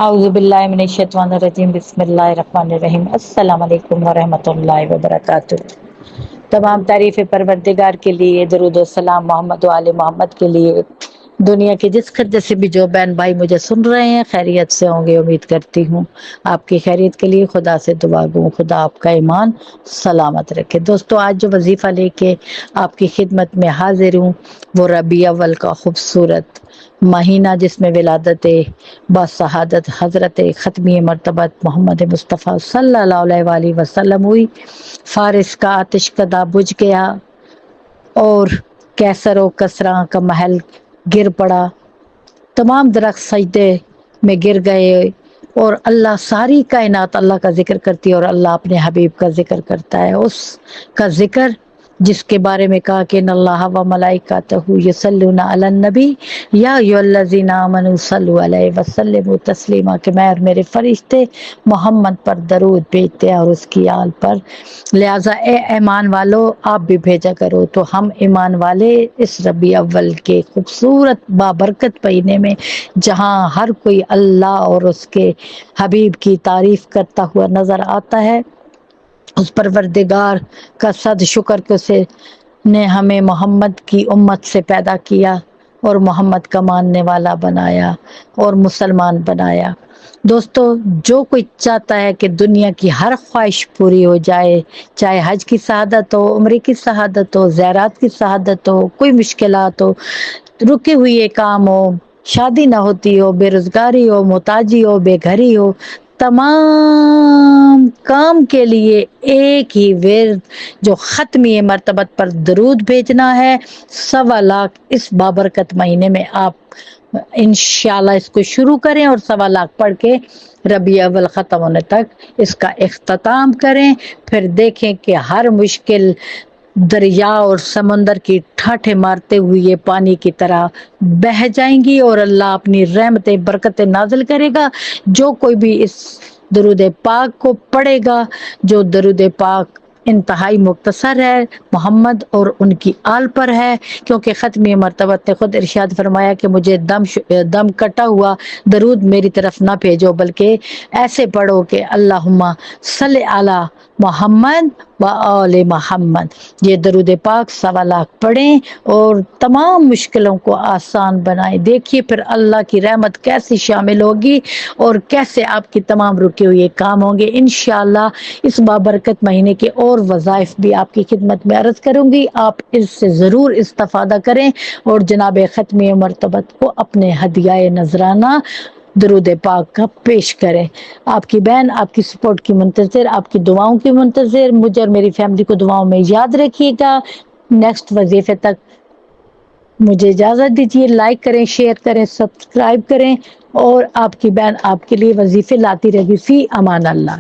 اعوذ باللہ من الشیطان الرجیم، بسم اللہ الرحمن الرحیم۔ السلام علیکم ورحمۃ اللہ وبرکاتہ۔ تمام تعریف پروردگار کے لیے، درود و سلام محمد و آل محمد کے لیے۔ دنیا کے جس خطے سے بھی جو بہن بھائی مجھے سن رہے ہیں خیریت سے ہوں گے، امید کرتی ہوں۔ آپ کی خیریت کے لیے خدا سے دعا گوں، خدا آپ کا ایمان سلامت رکھے۔ دوستو، آج جو وظیفہ لے کے آپ کی خدمت میں حاضر ہوں وہ ربیع اول کا خوبصورت مہینہ، جس میں ولادت باسعادت حضرت ختمی مرتبت محمد مصطفیٰ صلی اللہ علیہ وآلہ وسلم ہوئی۔ فارس کا آتش کدہ بجھ گیا اور کیسر و کسریٰ کا محل گر پڑا، تمام درخت سجدے میں گر گئے، اور اللہ، ساری کائنات اللہ کا ذکر کرتی ہے، اور اللہ اپنے حبیب کا ذکر کرتا ہے۔ اس کا ذکر جس کے بارے میں کہا کہ ان اللہ و ملائکتہ یصلون علی النبی یا ایھا الذین آمنوا صلوا علیہ وسلموا تسلیما، کہ میں اور میرے فرشتے محمد پر درود بھیجتے ہیں اور اس کی آل پر، لہٰذا اے ایمان والو آپ بھی بھیجا کرو۔ تو ہم ایمان والے اس ربیع اول کے خوبصورت بابرکت مہینے میں، جہاں ہر کوئی اللہ اور اس کے حبیب کی تعریف کرتا ہوا نظر آتا ہے، اس پروردگار کا صد شکر کہ اسے نے ہمیں محمد کی امت سے پیدا کیا اور محمد کا ماننے والا بنایا اور مسلمان بنایا۔ دوستو، جو کوئی چاہتا ہے کہ دنیا کی ہر خواہش پوری ہو جائے، چاہے حج کی سعادت ہو، عمرے کی سعادت ہو، زیارات کی سعادت ہو، کوئی مشکلات ہو، رکے ہوئے کام ہو، شادی نہ ہوتی ہو، بے روزگاری ہو، محتاجی ہو، بے گھری ہو، تمام کام کے لیے ایک ہی ورد جو ختمی مرتبت پر درود بھیجنا ہے، 1.25 اس بابرکت مہینے میں آپ انشاءاللہ اس کو شروع کریں اور 1.25 پڑھ کے ربیع اول ختم ہونے تک اس کا اختتام کریں۔ پھر دیکھیں کہ ہر مشکل دریا اور سمندر کی ٹھاٹھیں مارتے ہوئے یہ پانی کی طرح بہہ جائیں گی، اور اللہ اپنی رحمتیں برکتیں نازل کرے گا۔ جو کوئی بھی اس درود پاک کو پڑھے گا، جو درود پاک انتہائی مختصر ہے، محمد اور ان کی آل پر ہے، کیونکہ ختمی مرتبت نے خود ارشاد فرمایا کہ مجھے دم کٹا ہوا درود میری طرف نہ بھیجو، بلکہ ایسے پڑھو کہ اللہم صلی علی محمد و آل محمد۔ یہ درود پاک 1.25 پڑھیں اور تمام مشکلوں کو آسان بنائیں۔ دیکھیے پھر اللہ کی رحمت کیسی شامل ہوگی اور کیسے آپ کی تمام رکے ہوئے کام ہوں گے۔ انشاءاللہ اس بابرکت مہینے کے اور وظائف بھی آپ کی خدمت میں عرض کروں گی، آپ اس سے ضرور استفادہ کریں اور جناب ختمی مرتبت کو اپنے ہدیہ نذرانہ درود پاک کا پیش کریں۔ آپ کی بہن آپ کی سپورٹ کی منتظر، آپ کی دعاؤں کی منتظر۔ مجھے اور میری فیملی کو دعاؤں میں یاد رکھیے گا۔ نیکسٹ وظیفے تک مجھے اجازت دیجیے۔ لائک کریں، شیئر کریں، سبسکرائب کریں، اور آپ کی بہن آپ کے لیے وظیفے لاتی رہے گی۔ فی امان اللہ۔